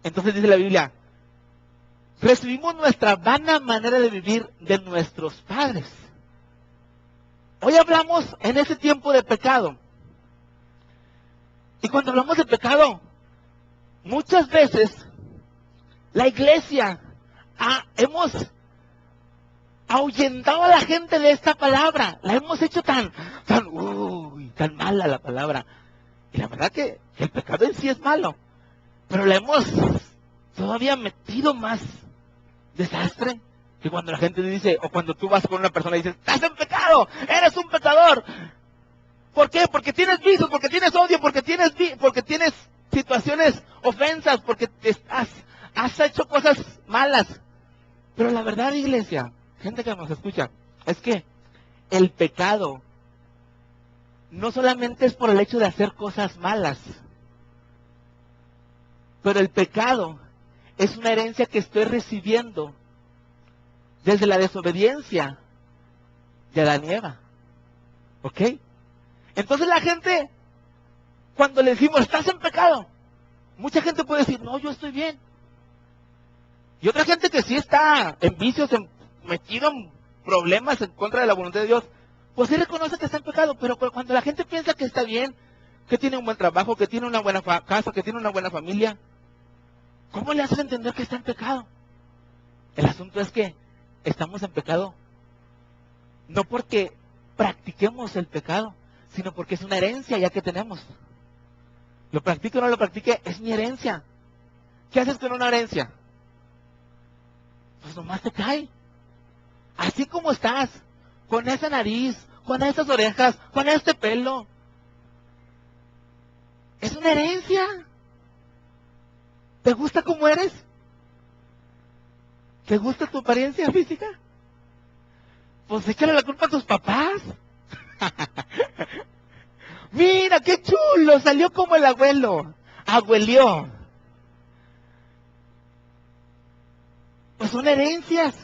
Entonces dice la Biblia, recibimos nuestra vana manera de vivir de nuestros padres. Hoy hablamos en ese tiempo de pecado. Y cuando hablamos de pecado, muchas veces la iglesia hemos ahuyentado a la gente de esta palabra. La hemos hecho tan mala la palabra. Y la verdad que el pecado en sí es malo. Pero la hemos todavía metido más desastre. Que cuando la gente dice, o cuando tú vas con una persona y dices, estás en pecado, eres un pecador. ¿Por qué? Porque tienes vicios, porque tienes odio, porque tienes situaciones, ofensas, porque has hecho cosas malas. Pero la verdad, iglesia, gente que nos escucha, es que el pecado no solamente es por el hecho de hacer cosas malas, pero el pecado es una herencia que estoy recibiendo desde la desobediencia de Adán y Eva. ¿Ok? Entonces la gente, cuando le decimos, estás en pecado, mucha gente puede decir, no, yo estoy bien. Y otra gente que sí está en vicios, metido en problemas en contra de la voluntad de Dios, pues sí reconoce que está en pecado. Pero cuando la gente piensa que está bien, que tiene un buen trabajo, que tiene una buena casa, que tiene una buena familia, ¿cómo le haces entender que está en pecado? El asunto es que estamos en pecado no porque practiquemos el pecado, sino porque es una herencia ya que tenemos. Lo practique o no lo practique, es mi herencia. ¿Qué haces con una herencia? Pues nomás te cae. Así como estás, con esa nariz, con esas orejas, con este pelo. Es una herencia. ¿Te gusta cómo eres? ¿Te gusta tu apariencia física? Pues échale la culpa a tus papás. Mira, qué chulo, salió como el abuelo. Abuelió. Pues son herencias.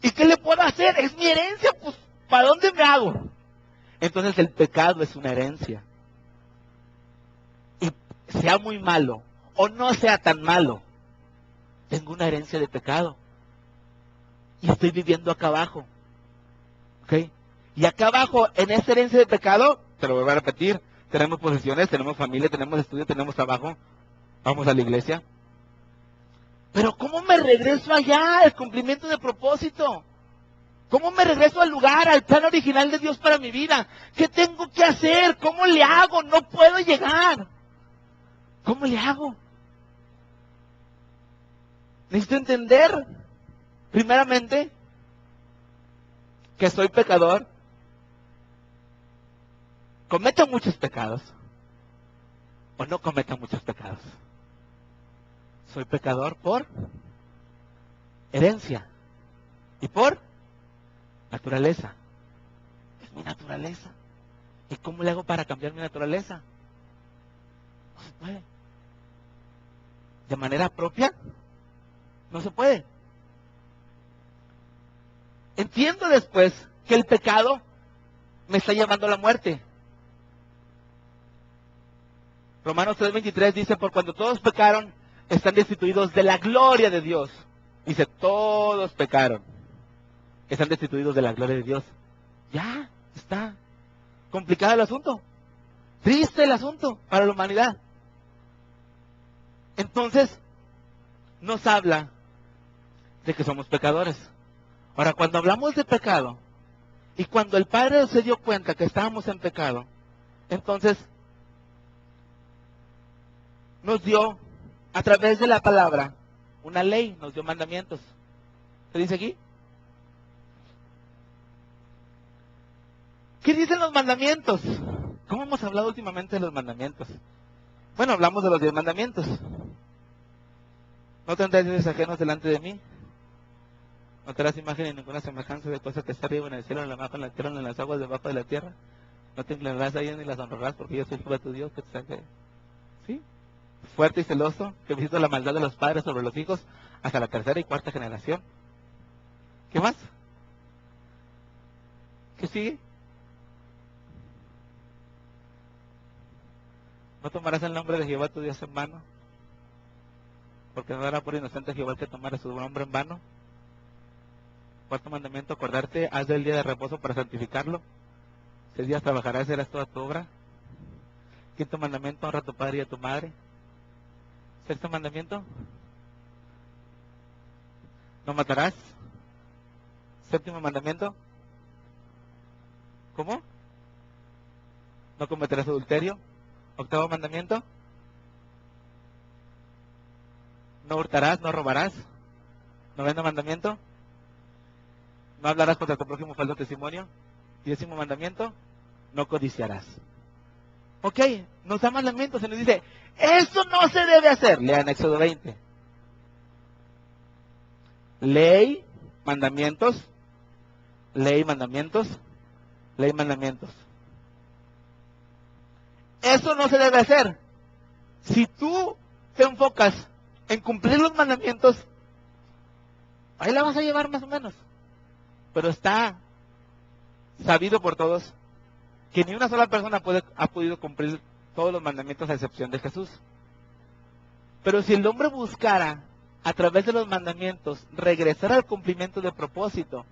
¿Y qué le puedo hacer? Es mi herencia, pues, ¿para dónde me hago? Entonces el pecado es una herencia. Y sea muy malo, o no sea tan malo, tengo una herencia de pecado. Y estoy viviendo acá abajo. ¿Ok? Y acá abajo, en esa herencia de pecado, te lo voy a repetir, tenemos posesiones, tenemos familia, tenemos estudio, tenemos trabajo, vamos a la iglesia. Pero ¿cómo me regreso allá al cumplimiento de propósito? ¿Cómo me regreso al lugar, al plan original de Dios para mi vida? ¿Qué tengo que hacer? ¿Cómo le hago? No puedo llegar. ¿Cómo le hago? Necesito entender, primeramente, que soy pecador. Cometo muchos pecados. O no cometo muchos pecados. Soy pecador por herencia. Y por naturaleza. Es mi naturaleza. ¿Y cómo le hago para cambiar mi naturaleza? No se puede. ¿De manera propia? No se puede. Entiendo después que el pecado me está llevando a la muerte. Romanos 3:23 dice, por cuando todos pecaron, están destituidos de la gloria de Dios. Dice, todos pecaron. Están destituidos de la gloria de Dios. Ya, está complicado el asunto. Triste el asunto para la humanidad. Entonces, nos habla de que somos pecadores. Ahora, cuando hablamos de pecado, y cuando el Padre se dio cuenta que estábamos en pecado, entonces nos dio, a través de la palabra, una ley, nos dio mandamientos. ¿Se dice aquí? ¿Qué dicen los mandamientos? ¿Cómo hemos hablado últimamente de los mandamientos? Bueno, hablamos de los 10 mandamientos. No tendrás dioses ajenos delante de mí. No tendrás imagen ni ninguna semejanza de cosa que está arriba en el cielo, en la baja, en la tierra, ni en las aguas debajo de la tierra. No te inclinarás a ellas ni las honrarás, porque yo soy Jehová tu Dios que te saque. ¿Sí? Fuerte y celoso, que visito la maldad de los padres sobre los hijos hasta la tercera y cuarta generación. ¿Qué más? ¿Qué sigue? No tomarás el nombre de Jehová tu Dios en vano. porque no dará por inocente Jehová el que tomara su nombre en vano. Cuarto mandamiento, acordarte, haz del día de reposo para santificarlo. 6 días trabajarás, serás toda tu obra. Quinto mandamiento, honra a tu padre y a tu madre. Sexto mandamiento, no matarás. Séptimo mandamiento, ¿cómo? No cometerás adulterio. Octavo mandamiento, no hurtarás, no robarás. Noveno mandamiento, no hablarás contra tu prójimo falso testimonio. 10º mandamiento, no codiciarás. Ok, nos da mandamientos, se nos dice, eso no se debe hacer. Lean Éxodo 20. Ley, mandamientos, ley, mandamientos, ley, mandamientos. Eso no se debe hacer. Si tú te enfocas en cumplir los mandamientos, ahí la vas a llevar más o menos. Pero está sabido por todos que ni una sola persona ha podido cumplir todos los mandamientos a excepción de Jesús. Pero si el hombre buscara a través de los mandamientos regresar al cumplimiento de propósito,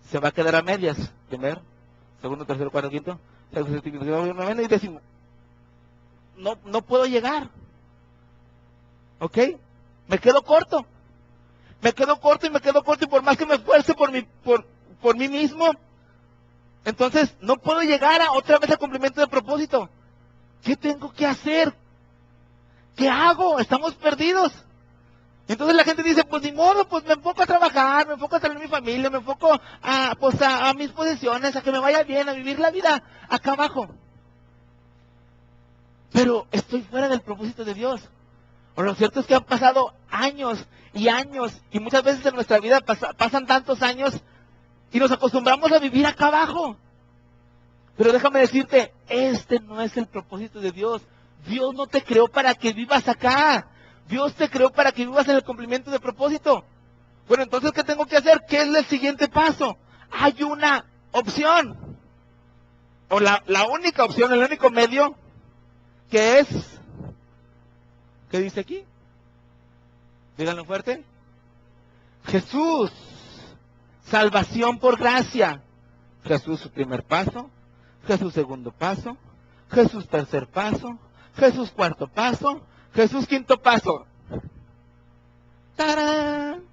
se va a quedar a medias. Primero, segundo, tercero, cuarto, quinto, sexto, séptimo, noveno y décimo. No puedo llegar. ¿Ok? Me quedo corto. Me quedo corto y por más que me esfuerce por mí mismo, entonces no puedo llegar otra vez al cumplimiento de propósito. ¿Qué tengo que hacer? ¿Qué hago? Estamos perdidos. Entonces la gente dice, pues ni modo, pues me enfoco a trabajar, me enfoco a tener mi familia, me enfoco a mis posesiones, a que me vaya bien, a vivir la vida acá abajo. Pero estoy fuera del propósito de Dios. Pero lo cierto es que han pasado años, y muchas veces en nuestra vida pasan tantos años, y nos acostumbramos a vivir acá abajo. Pero déjame decirte, este no es el propósito de Dios. Dios no te creó para que vivas acá. Dios te creó para que vivas en el cumplimiento de propósito. Bueno, entonces, ¿qué tengo que hacer? ¿Qué es el siguiente paso? Hay una opción. O la única opción, el único medio, que es... ¿Qué dice aquí? Díganlo fuerte. Jesús. Salvación por gracia. Jesús su primer paso. Jesús segundo paso. Jesús tercer paso. Jesús cuarto paso. Jesús quinto paso. ¡Tarán!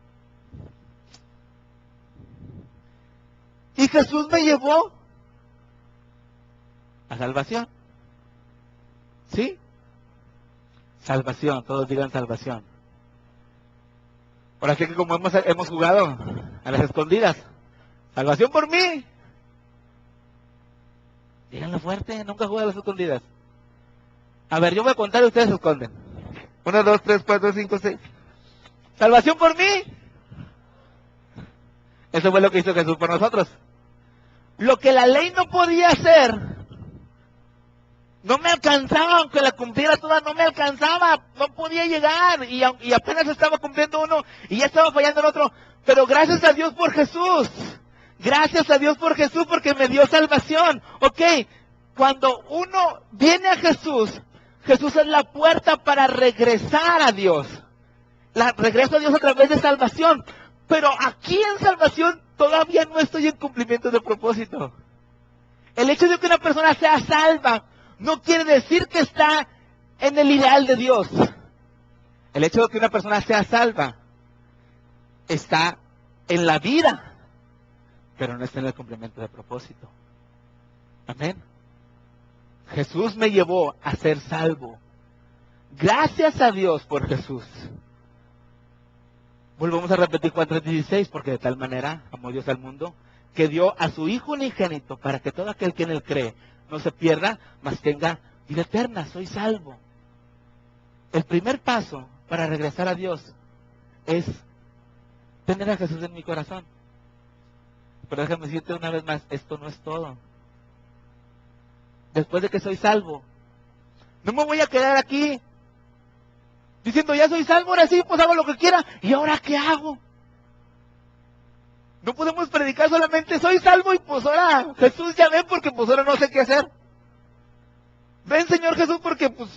Y Jesús me llevó a salvación. ¿Sí? Salvación, todos digan salvación. Ahora sí que como hemos jugado a las escondidas. Salvación por mí. Díganlo fuerte, nunca jugué a las escondidas. A ver, yo voy a contar y ustedes se esconden. 1, 2, 3, 4, 5, 6. Salvación por mí. Eso fue lo que hizo Jesús por nosotros. Lo que la ley no podía hacer, no me alcanzaba, aunque la cumpliera toda, no me alcanzaba, no podía llegar, y apenas estaba cumpliendo uno, y ya estaba fallando el otro, pero gracias a Dios por Jesús, gracias a Dios por Jesús, porque me dio salvación. Ok, cuando uno viene a Jesús, Jesús es la puerta para regresar a Dios, regreso a Dios a través de salvación, pero aquí en salvación todavía no estoy en cumplimiento de propósito. El hecho de que una persona sea salva no quiere decir que está en el ideal de Dios. El hecho de que una persona sea salva está en la vida, pero no está en el cumplimiento de propósito. Amén. Jesús me llevó a ser salvo. Gracias a Dios por Jesús. Volvemos a repetir Juan 3:16, porque de tal manera amó Dios al mundo, que dio a su Hijo unigénito, para que todo aquel que en él cree no se pierda, mas tenga vida eterna. Soy salvo. El primer paso para regresar a Dios es tener a Jesús en mi corazón. Pero déjame decirte una vez más, esto no es todo. Después de que soy salvo, no me voy a quedar aquí diciendo, ya soy salvo, ahora sí, pues hago lo que quiera. ¿Y ahora qué hago? No podemos predicar solamente, soy salvo y pues ahora, Jesús ya ven porque pues ahora no sé qué hacer. Ven Señor Jesús porque pues